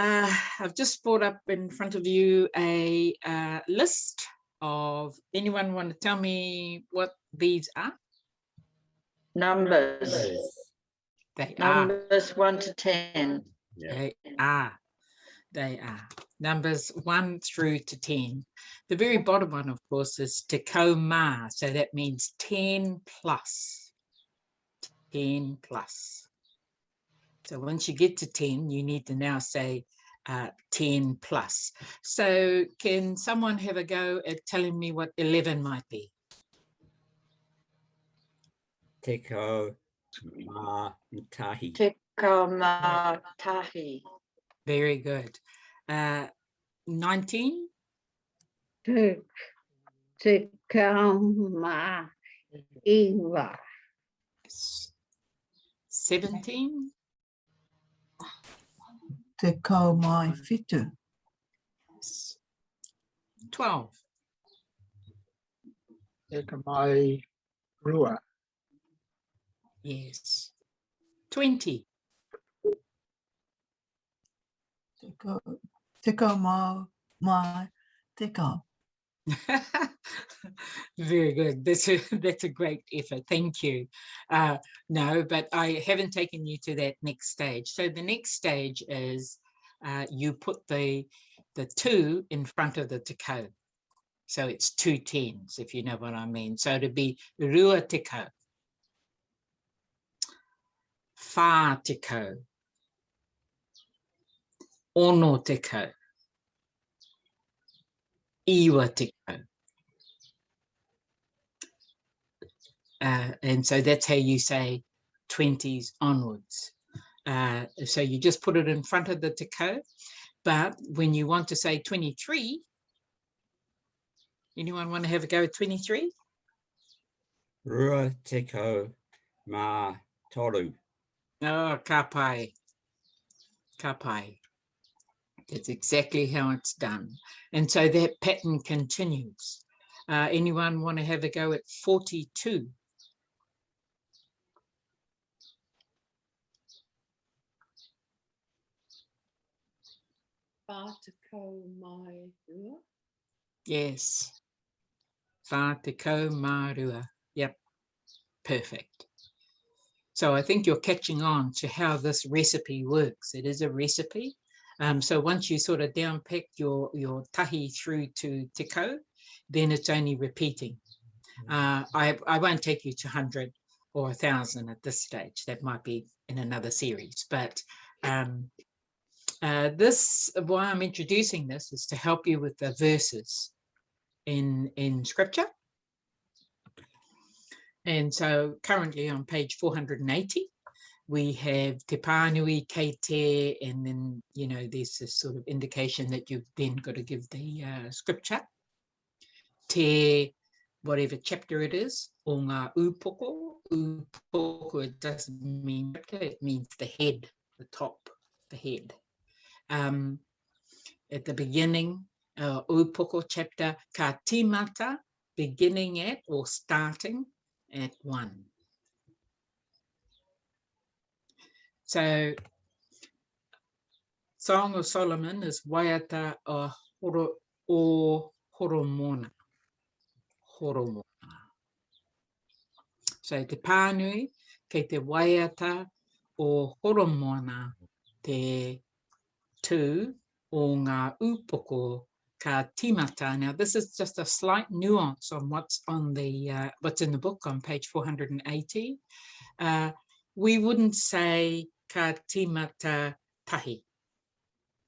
I've just brought up in front of you a list of, anyone want to tell me what these are? Numbers. They Numbers 1 to 10. Yeah. They are. Numbers 1 through to 10. The very bottom one, of course, is Te Reo, so that means 10 plus. 10 plus. So once you get to 10, you need to now say 10 plus. So can someone have a go at telling me what 11 might be? Te Reo Tahi. Te Reo Tahi. Very good. 19? Te Reo Iwa. 17? Te Reo Whitu. 12? Te Reo. Yes. 20? Te Reo Te Reo. Very good. That's a great effort. Thank you. No, but I haven't taken you to that next stage. So the next stage is you put the 2 in front of the te kau. So it's 2 tens, if you know what I mean. So to be rua te kau, whā te kau, ono te kau, iwa te kau. And so that's how you say 20s onwards. So you just put it in front of the te kau. But when you want to say 23, anyone want to have a go at 23? Rua te kau mā toru. Oh, ka pai. Ka pai. That's exactly how it's done. And so that pattern continues. Anyone want to have a go at 42? Whā te kau mai rua. Yes. Whā te kau mā rua. Yep. Perfect. So I think you're catching on to how this recipe works. It is a recipe. So once you sort of downpack your tahi through to te kau, then it's only repeating. I won't take you to 100 or 1,000 at this stage. That might be in another series. But why I'm introducing this is to help you with the verses in scripture. And so currently on page 480, we have te pānui kei te, and then, you know, there's this sort of indication that you've then got to give the scripture. Te, whatever chapter it is, o ngā upoko. Upoko, it doesn't mean chapter, it means the head, the top, the head. At the beginning, upoko chapter, ka timata, beginning at or starting at 1. So, Song of Solomon is waiata o horomona. Horomona. So, te pānui kei te waiata o horomona te 2 o ngā upoko ka timata. Now, this is just a slight nuance on what's on the what's in the book on page 480. We wouldn't say ka timata tahi.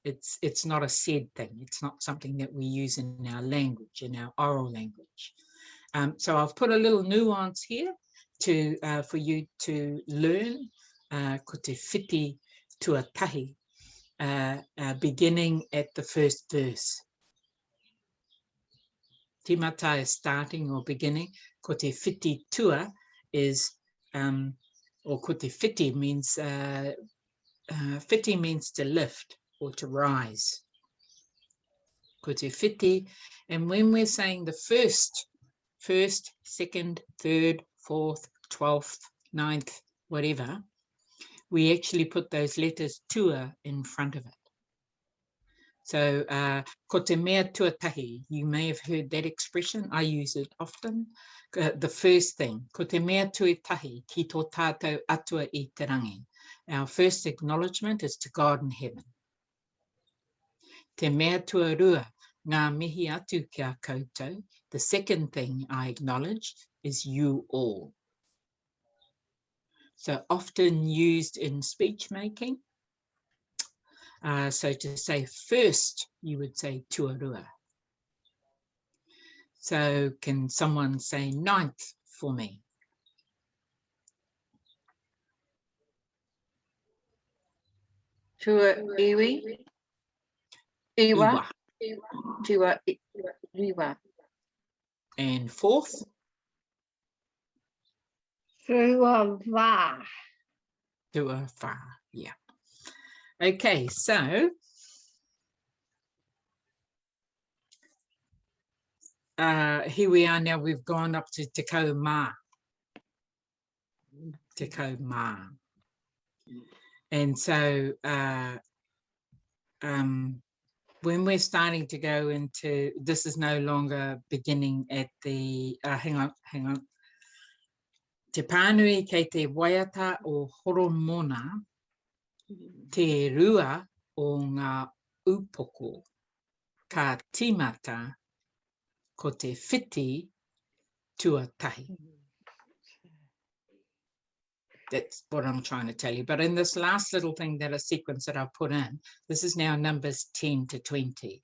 It's not a said thing. It's not something that we use in our language, in our oral language. So I've put a little nuance here to for you to learn. Ko te whiti tuatahi, beginning at the first verse. Timata is starting or beginning. Ko te whiti tua is, or ko te whiti means, whiti means to lift or to rise. Ko te whiti, and when we're saying the first, second, third, fourth, 12th, 9th, whatever, we actually put those letters tua in front of it. So, ko te mea tuatahi, you may have heard that expression. I use it often. The first thing, ko te mea tuatahi, ki tō tātou atua I te rangi. Our first acknowledgement is to God in heaven. Te mea tuarua, ngā mihi atu kia koutou. The second thing I acknowledge is you all. So often used in speech making. So to say first, you would say tuarua. So can someone say ninth for me? Tua iwi. Iwa. Iwa. Tua iwa. And fourth? Rua va. Tuawha, yeah. Okay, so here we are now, we've gone up to Te Kau Mā. Te Kau Mā. And so when we're starting to go into, this is no longer beginning at the, hang on. Te pānui kei te waiata o horomona, te rua o ngā upoko, ka tīmata ko te whiti tuatahi. That's what I'm trying to tell you. But in this last little thing, that a sequence that I put in, this is now numbers 10 to 20.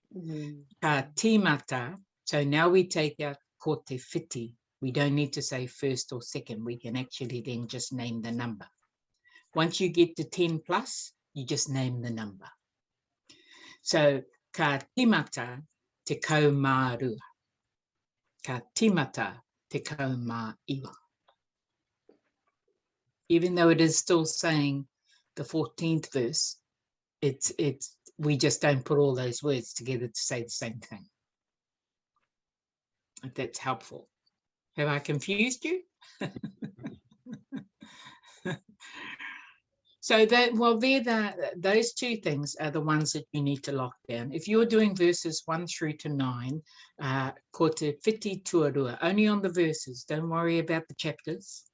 Ka tīmata, so now we take out ko te whiti. We don't need to say first or second. We can actually then just name the number. Once you get to 10 plus, you just name the number. So, ka tīmata te kau mā rua. Ka tīmata te kau mā iwa. Even though it is still saying the 14th verse, we just don't put all those words together to say the same thing. If that's helpful. Have I confused you? So that, well, those two things are the ones that you need to lock down. If you're doing verses 1 through to 9, ko te whiti tuarua, only on the verses, don't worry about the chapters,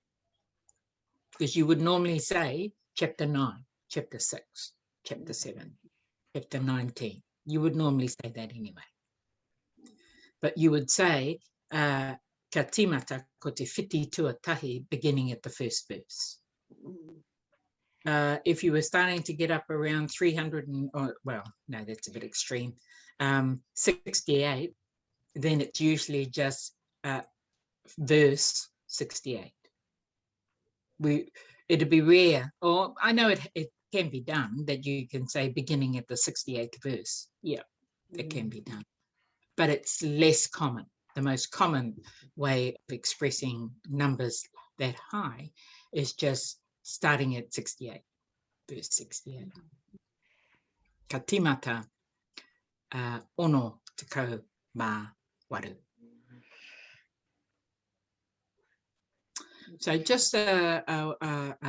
because you would normally say chapter 9, chapter 6, chapter 7, chapter 19. You would normally say that anyway. But you would say, ka tīmata ko te whiti tuatahi, beginning at the first verse. If you were starting to get up around 300, well, no, that's a bit extreme, 68, then it's usually just verse 68. It'd be rare, or I know it can be done, that you can say beginning at the 68th verse. Yeah, it can be done. But it's less common. The most common way of expressing numbers that high is just starting at 68, verse 68. Ka tīmata ono te kau mā waru. So just a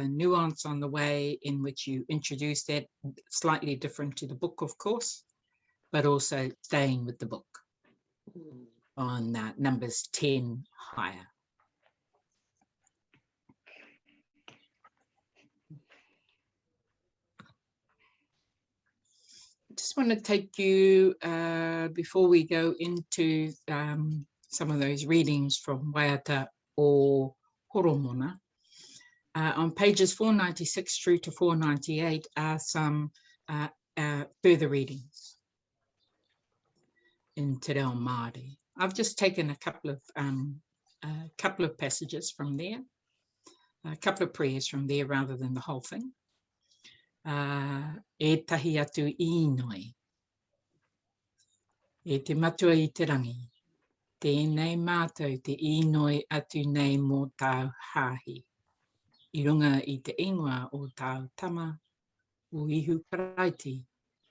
nuance on the way in which you introduce that, slightly different to the book, of course, but also staying with the book on numbers 10 higher. Just want to take you, before we go into some of those readings from Waiata or Horomona, on pages 496 through to 498 are some further readings in Te Reo Māori. I've just taken a couple of passages from there, a couple of prayers from there rather than the whole thing. E tahi atu I noi, e te matua I te rangi, tēnei mātou te I noi atu nei mō tāu hāhi, I runga I te ingoa o tāu tama, o ihu karaiti,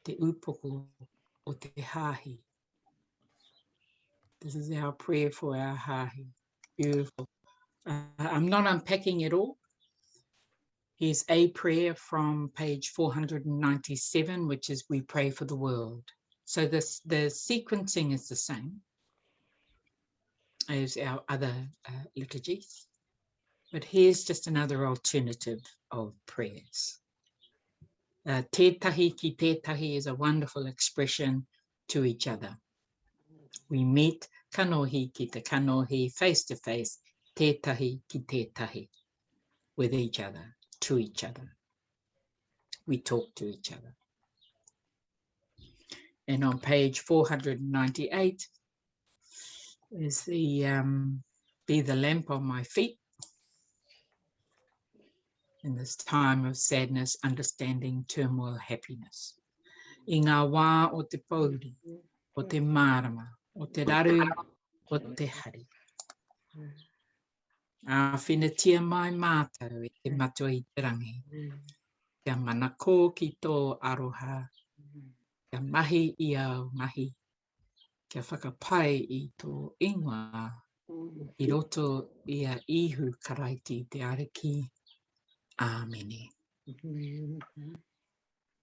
te upoko o te hāhi. This is our prayer for our hāhi. Beautiful. I'm not unpacking it all. Here's a prayer from page 497, which is we pray for the world. So the sequencing is the same as our other liturgies, but here's just another alternative of prayers. Tētahi ki tētahi is a wonderful expression to each other. We meet kanohi ki te kanohi, face to face, tētahi ki tētahi, with each other, to each other. We talk to each other. And on page 498 is the be the lamp on my feet. In this time of sadness, understanding, turmoil, happiness. I ngā wā o te pauri, o te marama, o te raru, o te hari. A whinatia mai mātau e te matua i te rangi. Kia manako ki tō aroha. Kia mahi i au mahi. Kia whakapai i tō ingoa. I roto i a ihu karaiti te ariki. Āmene.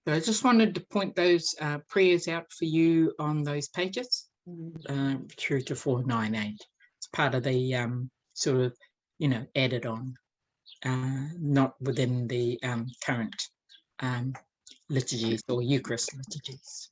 So I just wanted to point those prayers out for you on those pages, through to 498. It's part of the sort of, added on, not within the current liturgies or Eucharist liturgies.